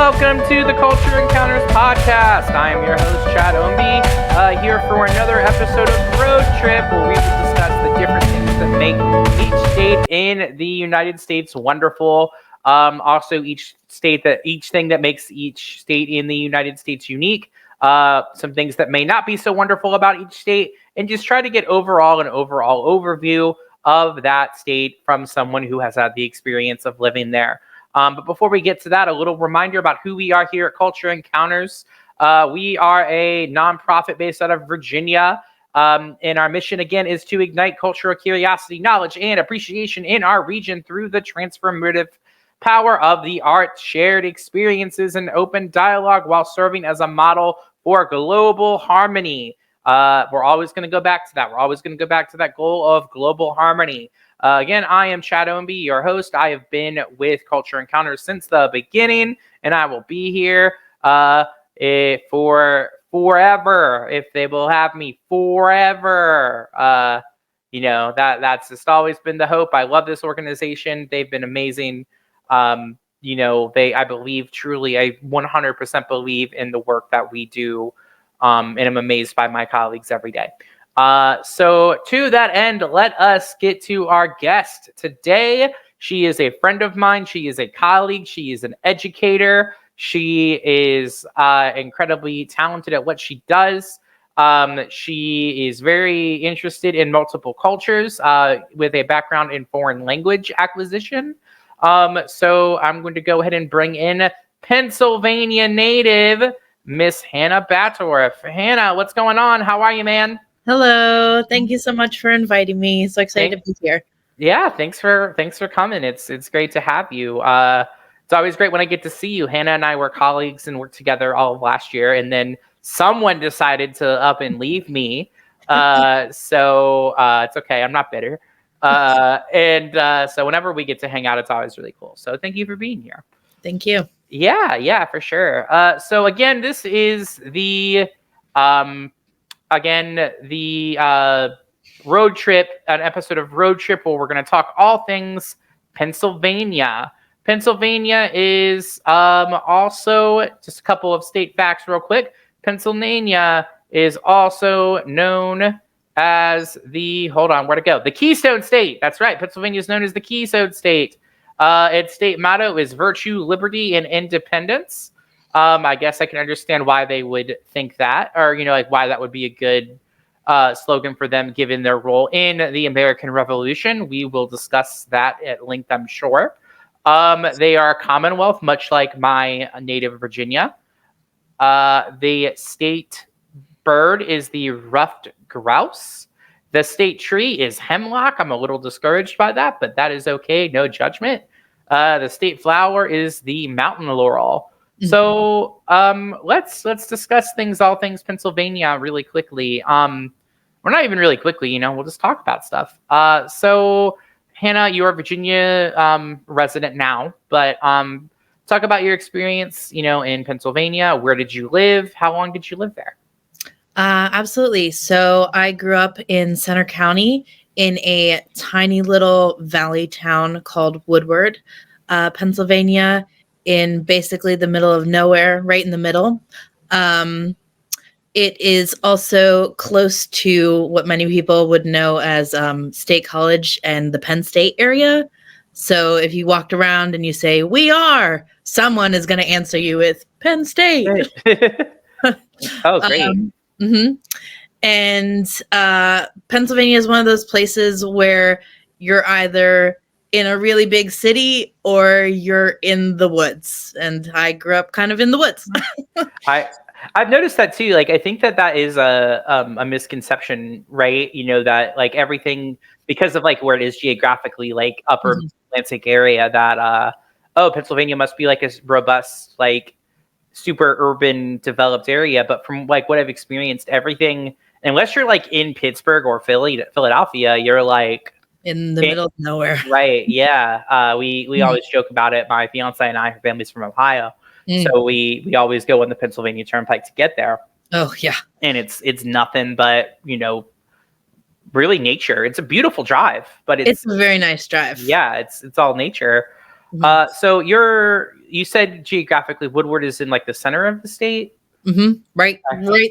welcome to the Culture Encounters podcast. I am your host, Chad Omby, here for another episode of Road Trip, where we will discuss the different things that make each state in the United States wonderful. Also, each thing that makes each state in the United States unique. Some things that may not be so wonderful about each state, and just try to get an overall overview of that state from someone who has had the experience of living there. But before we get to that, a little reminder about who we are here at Culture Encounters. We are a nonprofit based out of Virginia. And our mission, again, is to ignite cultural curiosity, knowledge, and appreciation in our region through the transformative power of the arts, shared experiences, and open dialogue, while serving as a model for global harmony. We're always going to go back to that. We're always going to go back to that goal of global harmony. Again, I am Chad Omby, your host. I have been with Culture Encounters since the beginning, and I will be here for forever, if they will have me forever. That's just always been the hope. I love this organization. They've been amazing. I believe truly, I 100% believe in the work that we do, and I'm amazed by my colleagues every day. So to that end, let us get to our guest today. She is a friend of mine. She is a colleague. She is an educator. She is incredibly talented at what she does. She is very interested in multiple cultures with a background in foreign language acquisition. So I'm going to go ahead and bring in Pennsylvania native Miss Hannah Batdorf. Hannah, what's going on? How are you, man? Hello. Thank you so much for inviting me. So excited to be here. Yeah, thanks for coming. It's great to have you. It's always great when I get to see you. Hannah and I were colleagues and worked together all of last year, and then someone decided to up and leave me. So it's okay. I'm not bitter. So whenever we get to hang out, it's always really cool. So thank you for being here. Thank you. Yeah, for sure. So again, this is the road trip, an episode of Road Trip, where we're going to talk all things Pennsylvania. Pennsylvania is also, just a couple of state facts real quick. Pennsylvania is also known as the Keystone State. That's right. Pennsylvania is known as the Keystone State. Its state motto is virtue, liberty, and independence. I guess I can understand why they would think that, or, why that would be a good slogan for them, given their role in the American Revolution. We will discuss that at length, I'm sure. They are a Commonwealth, much like my native Virginia. The state bird is the ruffed grouse. The state tree is hemlock. I'm a little discouraged by that, but that is okay. No judgment. The state flower is the mountain laurel. Mm-hmm. So let's discuss all things Pennsylvania really quickly. We're not even really quickly, we'll just talk about stuff. So Hannah, you are a Virginia resident now, but talk about your experience, in Pennsylvania. Where did you live? How long did you live there? Absolutely. So I grew up in Center County in a tiny little valley town called Woodward, Pennsylvania, in basically the middle of nowhere, right in the middle. It is also close to what many people would know as State College and the Penn State area. So if you walked around and you say, "We are," someone is going to answer you with Penn State. Oh, great. Mm-hmm. And Pennsylvania is one of those places where you're either in a really big city or you're in the woods. And I grew up kind of in the woods. I've noticed that too. I think that is a misconception, right? That everything, because of where it is geographically, upper Atlantic area, that Pennsylvania must be a robust, super urban developed area. But from what I've experienced, everything, unless you're in Pittsburgh or Philadelphia, you're in the middle of nowhere. Right. Yeah. We always joke about it. My fiance and I, her family's from Ohio. So we always go on the Pennsylvania Turnpike to get there. Oh yeah. And it's nothing but, really nature. It's a beautiful drive, but it's a very nice drive. Yeah. It's all nature. So you said geographically Woodward is in like the center of the state. Right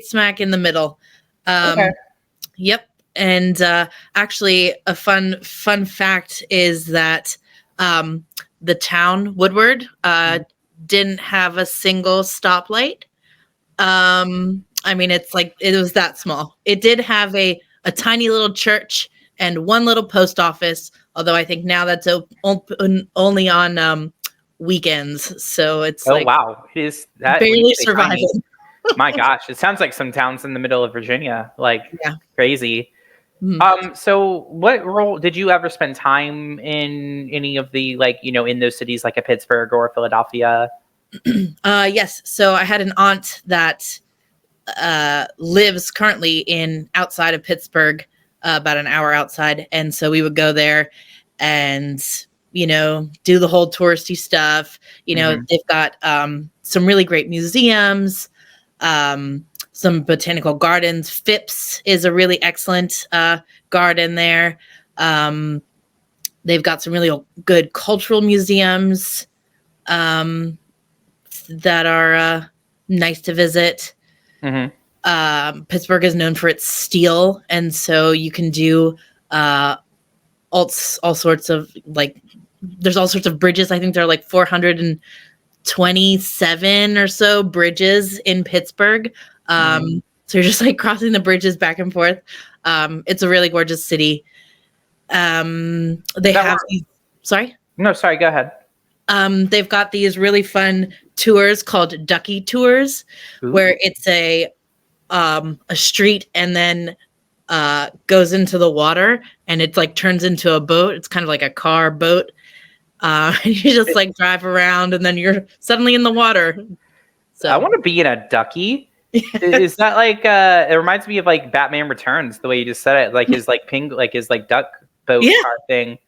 smack in the middle. Okay. Yep. And actually, a fun fact is that the town Woodward didn't have a single stoplight. I mean, it's like it was that small. It did have a tiny little church and one little post office, although I think now that's open only on weekends. So it's Oh like wow, is that when you barely say tiny? surviving. My gosh, it sounds like some towns in the middle of Virginia, like Yeah. crazy. Mhm. So what role did you ever spend time in any of the like, in those cities like a Pittsburgh or Philadelphia? Yes. So I had an aunt that lives currently in outside of Pittsburgh, about an hour outside, and so we would go there and do the whole touristy stuff. They've got some really great museums, some botanical gardens. Phipps is a really excellent garden there. They've got some really good cultural museums that are nice to visit. Pittsburgh is known for its steel, and so you can do all sorts of there's all sorts of bridges. I think there are like 427 or so bridges in Pittsburgh. So you're just like crossing the bridges back and forth. It's a really gorgeous city. They have sorry. No, sorry. Go ahead. They've got these really fun tours called Ducky Tours, where it's a street and then goes into the water, and it's like turns into a boat. It's kind of like a car boat. And you just like drive around, and then you're suddenly in the water. So I want to be in a ducky. Is that like it reminds me of like Batman Returns, the way you just said it, like his like his like duck boat car thing.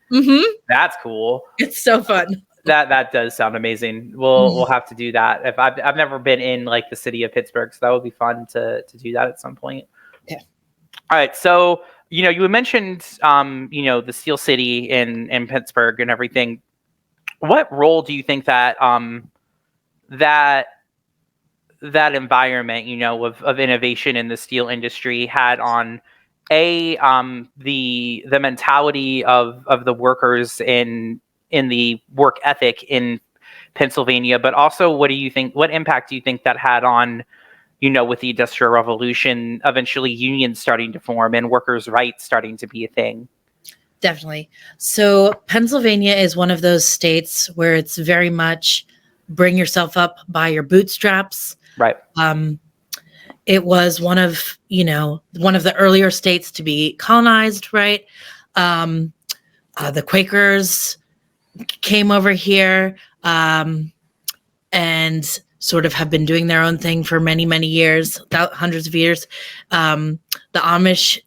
That's cool. It's so fun. That does sound amazing. We'll have to do that. If I've never been in like the city of Pittsburgh, so that would be fun to do that at some point. Yeah. All right. So you mentioned the Steel City in Pittsburgh and everything. What role do you think that that environment of innovation in the steel industry had on the mentality of the workers in the work ethic in Pennsylvania, but also what impact do you think that had on with the Industrial Revolution, eventually unions starting to form and workers' rights starting to be a thing? Definitely. So Pennsylvania is one of those states where it's very much bring yourself up by your bootstraps. Right. It was one of the earlier states to be colonized, right? The Quakers came over here and sort of have been doing their own thing for many, many years, hundreds of years. The Amish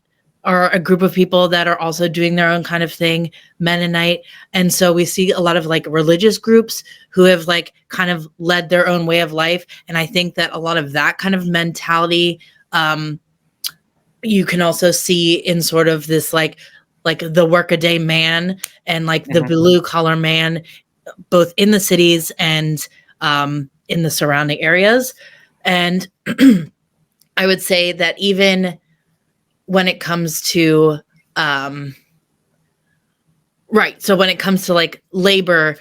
are a group of people that are also doing their own kind of thing, Mennonite. And so we see a lot of like religious groups who have like kind of led their own way of life. And I think that a lot of that kind of mentality, you can also see in sort of this like the workaday man and like the blue collar man, both in the cities and in the surrounding areas. And I would say that even when it comes to so when it comes to like labor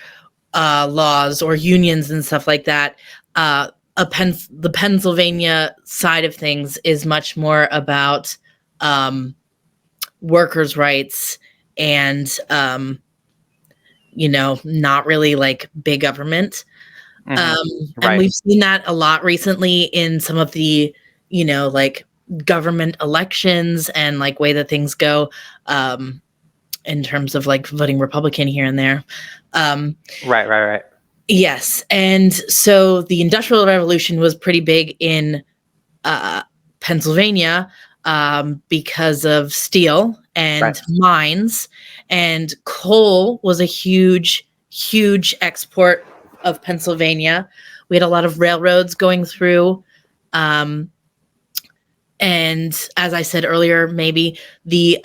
laws or unions and stuff like that, the Pennsylvania side of things is much more about workers' rights and not really like big government. And we've seen that a lot recently in some of the like government elections and like way that things go in terms of like voting Republican here and there. Right. Yes. And so the Industrial Revolution was pretty big in Pennsylvania because of steel and mines, and coal was a huge export of Pennsylvania. We had a lot of railroads going through. And as I said earlier, maybe the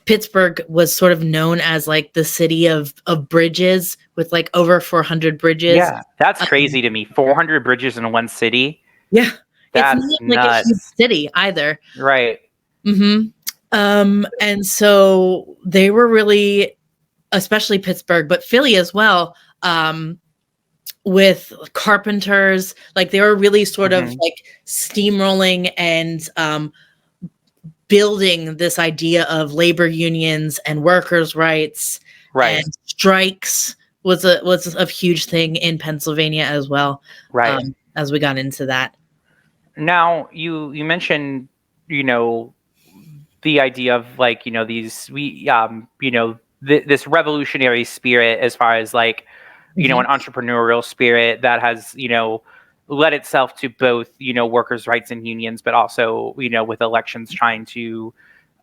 Pittsburgh was sort of known as like the city of bridges, with like over 400 bridges. Yeah, that's crazy to me. 400 bridges in one city. Yeah, it's That's not like a huge nuts. city either. Right. And so they were really, especially Pittsburgh, but Philly as well, with carpenters. Like they were really sort of like steamrolling and building this idea of labor unions and workers' rights, Right. and strikes was a huge thing in Pennsylvania as well. Right. As we got into that. Now you mentioned, the idea of like, these this revolutionary spirit, as far as like, an entrepreneurial spirit that has, led itself to both, workers' rights and unions, but also, with elections trying to,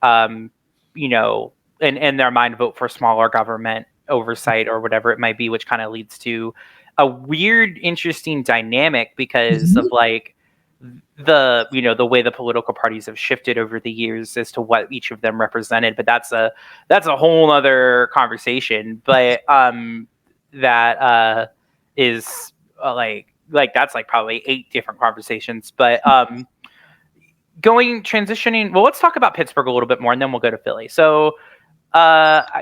in their mind, vote for smaller government oversight or whatever it might be, which kind of leads to a weird, interesting dynamic because of like the way the political parties have shifted over the years as to what each of them represented. But that's a whole other conversation. But that is like that's like probably 8 different conversations. But transitioning. Well, let's talk about Pittsburgh a little bit more, and then we'll go to Philly. So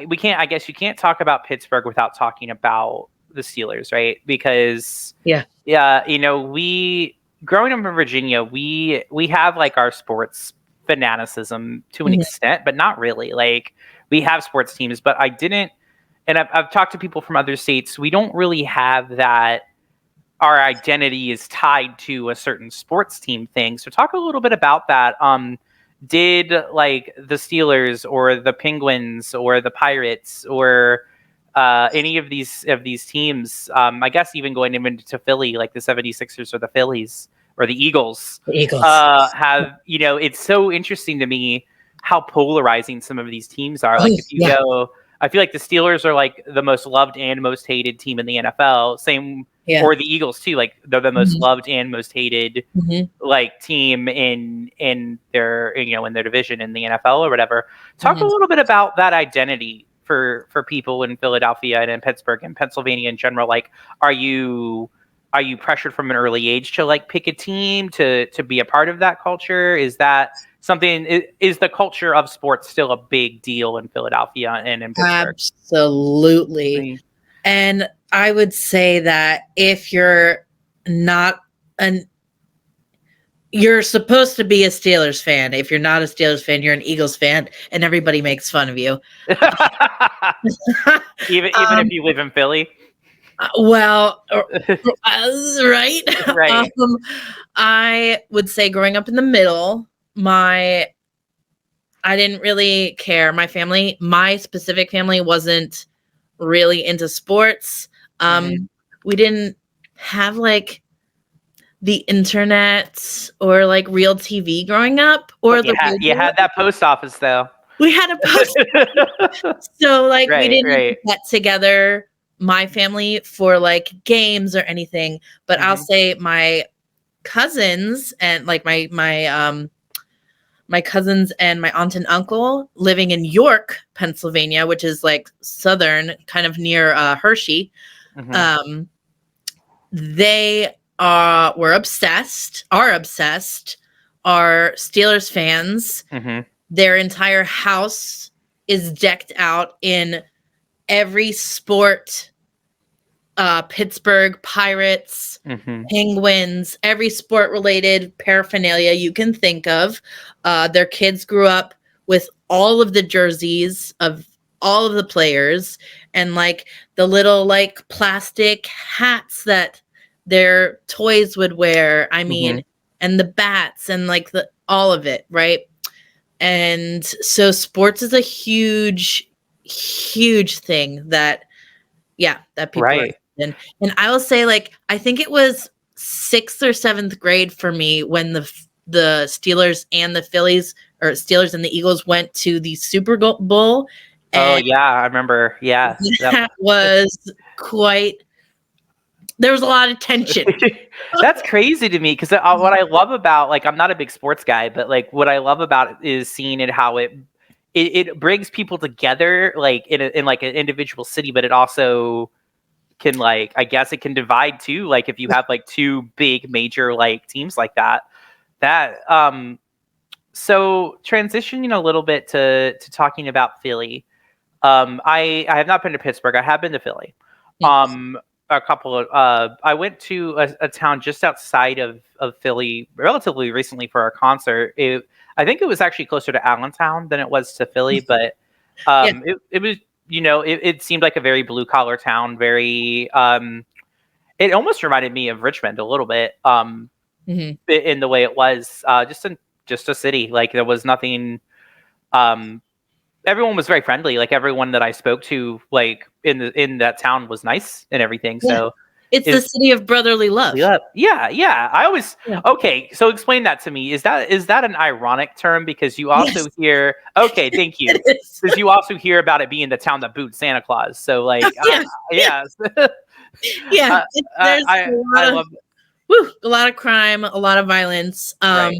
we can't. I guess you can't talk about Pittsburgh without talking about the Steelers, right? Because we growing up in Virginia, we have like our sports fanaticism to an extent, but not really. Like we have sports teams, but I didn't. And I've talked to people from other states. We don't really have that. Our identity is tied to a certain sports team thing. So talk a little bit about that. Did like the Steelers or the Penguins or the Pirates or any of these teams, I guess even going into Philly, like the 76ers or the Phillies or the Eagles, have, it's so interesting to me how polarizing some of these teams are. Like if you go, I feel like the Steelers are like the most loved and most hated team in the NFL. Same, or the Eagles too. Like they're the most loved and most hated like team in their in their division in the NFL or whatever. Talk a little bit about that identity for people in Philadelphia and in Pittsburgh and Pennsylvania in general. Like, are you pressured from an early age to like pick a team to be a part of that culture? Is that something? Is the culture of sports still a big deal in Philadelphia and in Pittsburgh? Absolutely. And I would say that if you're not you're supposed to be a Steelers fan. If you're not a Steelers fan, you're an Eagles fan, and everybody makes fun of you. even if you live in Philly. Right. Right. I would say growing up in the middle, I didn't really care. My specific family wasn't really into sports. We didn't have like the internet or like real TV growing up, or you had that post office though. We had a post office. So like we didn't get together, my family, for like games or anything. But I'll say my cousins and like my cousins and my aunt and uncle living in York, Pennsylvania, which is like southern, kind of near Hershey. They are obsessed, are Steelers fans. Their entire house is decked out in every sport, Pittsburgh Pirates, Penguins, every sport related paraphernalia you can think of. Their kids grew up with all of the jerseys of all of the players, and like the little like plastic hats that their toys would wear. I mean, and the bats and like all of it, right? And so sports is a huge thing that people are in. And I will say, like, I think it was 6th or 7th grade for me when the Steelers and the Phillies, or Steelers and the Eagles, went to the Super Bowl. Oh yeah, I remember. Yeah, that was quite there was a lot of tension. That's crazy to me because what I love about, like, I'm not a big sports guy, but like what I love about it is seeing it how it brings people together, like in like an individual city, but it also can, like, I guess it can divide too. Like if you have like two big major like teams like that. So transitioning a little bit to talking about Philly. I have not been to Pittsburgh. I have been to Philly. A couple of I went to a town just outside of Philly relatively recently for a concert. I think it was actually closer to Allentown than it was to Philly, but Yeah. it was, it seemed like a very blue collar town. Very it almost reminded me of Richmond a little bit in the way it was just a city. Like there was nothing. Everyone was very friendly. Like everyone that I spoke to, like in that town, was nice and everything. Yeah. So It's the city of brotherly love. Yeah. I always okay. So explain that to me. Is that an ironic term? Because you also hear. Okay, thank you. Because you also hear about it being the town that booed Santa Claus. So like, yeah. There's a lot of crime, a lot of violence. Right.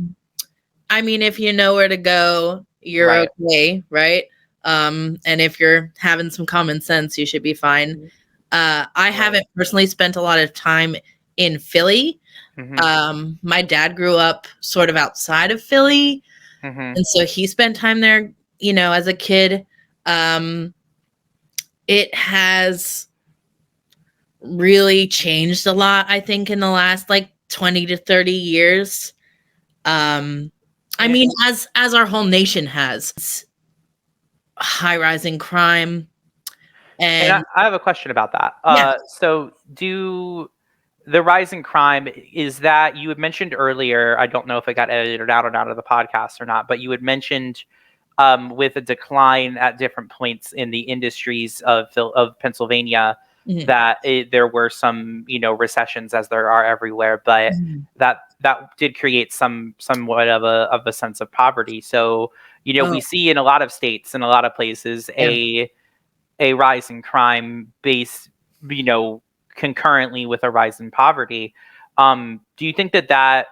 I mean, if you know where to go, you're okay, right? And if you're having some common sense, you should be fine. I haven't personally spent a lot of time in Philly. My dad grew up sort of outside of Philly, and so he spent time there, as a kid. It has really changed a lot, I think, in the last like 20 to 30 years. I mean, as our whole nation has. High rising crime. And I have a question about that. So do the rise in crime, is that you had mentioned earlier, I don't know if it got edited out of the podcast or not, but you had mentioned with a decline at different points in the industries of Pennsylvania, that there were some, recessions, as there are everywhere, but that did create somewhat of a sense of poverty. So, we see in a lot of states, in a lot of places, a rise in crime based, concurrently with a rise in poverty. Do you think that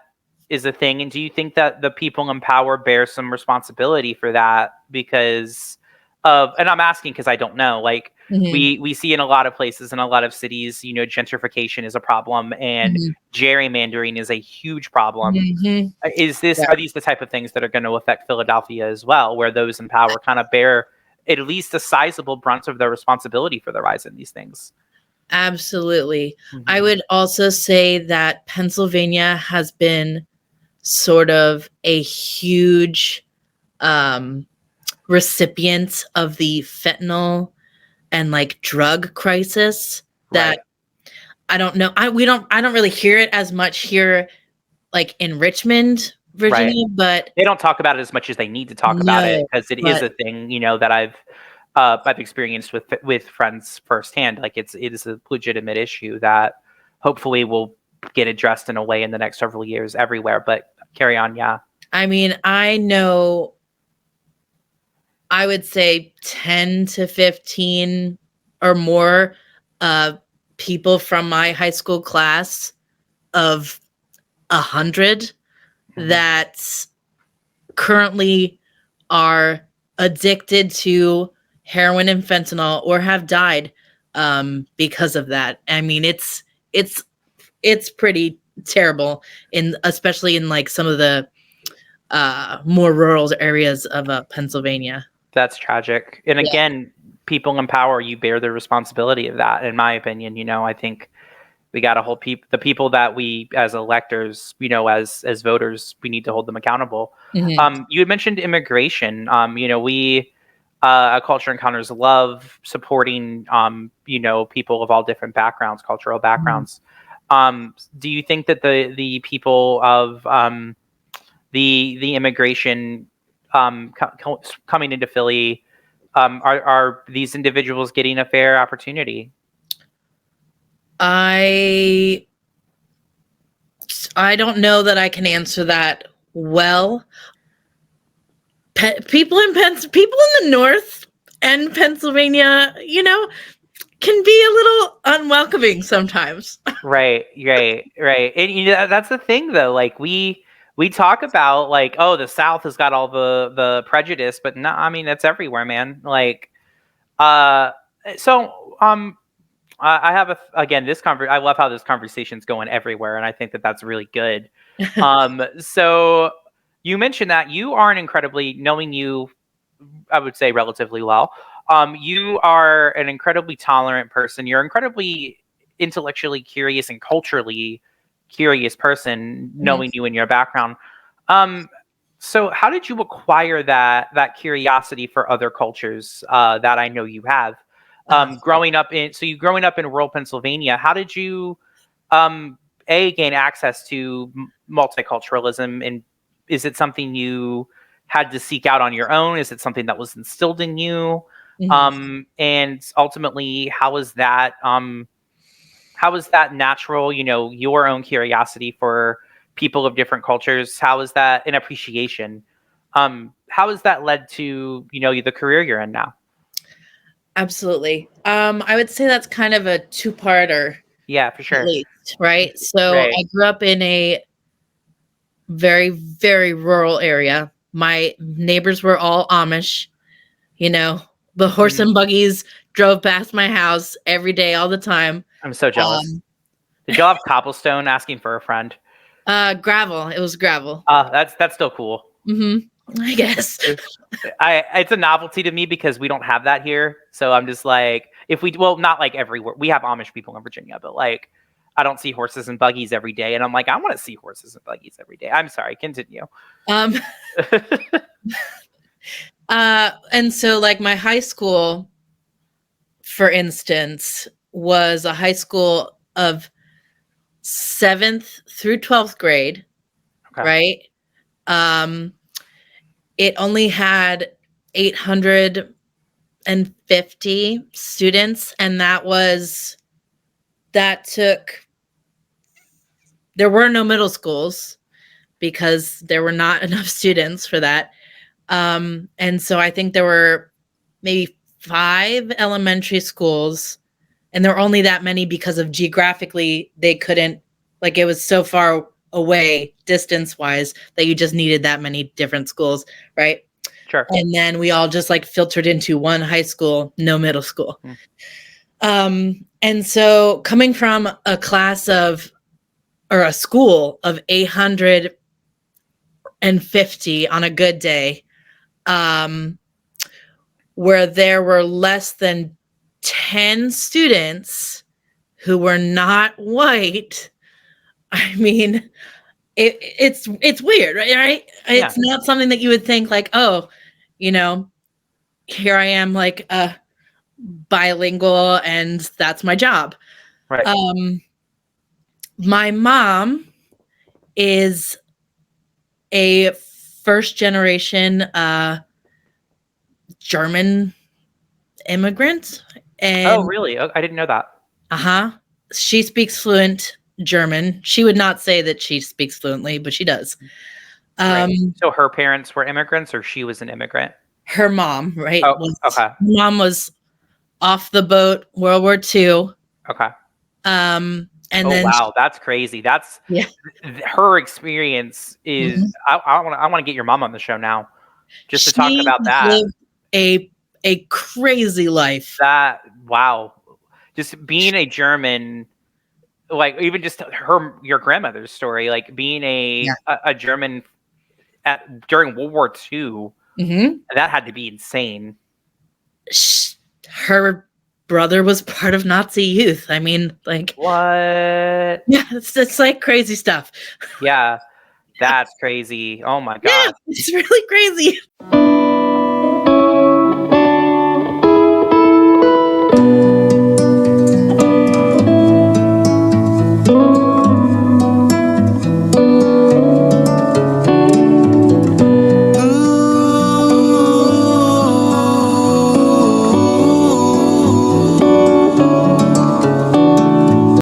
is a thing? And do you think that the people in power bear some responsibility for that? Because and I'm asking because I don't know, like we see in a lot of places, in a lot of cities, gentrification is a problem, and gerrymandering is a huge problem. Are these the type of things that are going to affect Philadelphia as well, where those in power kind of bear at least a sizable brunt of their responsibility for the rise in these things? Absolutely. I would also say that Pennsylvania has been sort of a huge recipient of the fentanyl and like drug crisis that I don't know. I don't really hear it as much here, like in Richmond, Virginia, but they don't talk about it as much as they need to talk about it, because it is a thing, that I've experienced with friends firsthand. Like it is a legitimate issue that hopefully will get addressed in a way in the next several years everywhere. But carry on. Yeah. I mean, I know, I would say 10 to 15 or more people from my high school class of 100 that currently are addicted to heroin and fentanyl or have died because of that. I mean, it's pretty terrible, especially in like some of the more rural areas of Pennsylvania. That's tragic. And again, people in power, you bear the responsibility of that, in my opinion. I think we got to hold the people that we as electors, as voters, we need to hold them accountable. You had mentioned immigration. We at Culture Encounters love supporting, people of all different backgrounds, cultural backgrounds. Do you think that the people of the immigration coming into Philly, are these individuals getting a fair opportunity? I don't know that I can answer that well. People in the North and Pennsylvania, can be a little unwelcoming sometimes. Right, right. And that's the thing though. Like we talk about like, oh, the South has got all the prejudice, but no, I mean that's everywhere, man. Like, uh, so I have again this I love how this conversation's going everywhere, and I think that that's really good. So you mentioned that you are an incredibly knowing you, I would say relatively well. You are an incredibly tolerant person. You're incredibly intellectually curious and culturally curious person, Mhm. knowing you and your background. Um, so how did you acquire that curiosity for other cultures that I know you have? Uh, Growing up in rural Pennsylvania, how did you um, gain access to multiculturalism, and is it something you had to seek out on your own? Is it something that was instilled in you? mhm. And ultimately, how is that natural? You know, your own curiosity for people of different cultures. How is that an appreciation? How has that led to the career you're in now? Absolutely. I would say that's kind of a two-parter, Yeah, for at sure. least, right? So Right. I grew up in a very, very rural area. My neighbors were all Amish, you know, the horse Mhm. and buggies drove past my house every day, all the time. I'm so jealous. Um, Did y'all have cobblestone asking for a friend? gravel. It was gravel. That's still cool. I guess. It's a novelty to me because we don't have that here. So I'm just like, if we well, not like everywhere. We have Amish people in Virginia, but like I don't see horses and buggies every day. And I'm like, I want to see horses and buggies every day. I'm sorry, continue. Um, and so like my high school, for instance, was a high school of 7th through 12th grade, Okay. right? Um, it only had 850 students, and that took, there were no middle schools because there were not enough students for that. And so I think there were maybe 5 elementary schools, and there were only that many because of geographically they couldn't, like, it was so far away distance wise that you just needed that many different schools, right? Sure. And then we all just like filtered into one high school, no middle school. Mm. And so coming from a class of, or a school of 850 on a good day, um, where there were less than 10 students who were not white. I mean, it's weird, right? Yeah. It's not something that you would think like, oh, you know, here I am like bilingual and that's my job. Right. My mom is a first generation German immigrant, Oh, and really? Oh, I didn't know that. uh-huh, she speaks fluent German. She would not say that she speaks fluently, but she does. Right. Um, So her parents were immigrants, or she was an immigrant? her mom, right, Oh, okay. mom was off the boat World War II. Okay. And Oh, then wow, that's crazy. That's yeah. her experience is. Mhm. I want to get your mom on the show now, just to talk She about that. lived a crazy life. That wow, just being a German, like even just your grandmother's story, like being Yeah. a German during World War II, Mhm. that had to be insane. Her brother was part of Nazi youth. I mean, like, What? yeah, it's like crazy stuff. Yeah, that's crazy. Oh my Yeah, gosh. it's really crazy.